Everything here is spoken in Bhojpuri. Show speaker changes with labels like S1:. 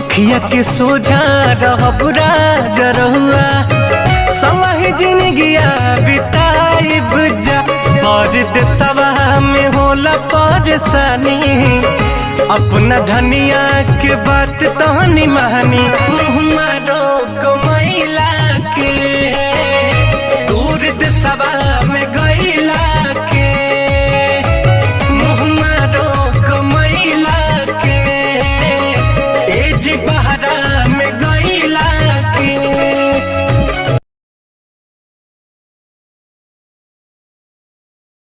S1: अखिया के सोझा रहब राजरहुआ समय जिंदगिया बिताइब जा। परदेसवा में होला परेशानी अपना धनिया के बात तहनी महानी मुँह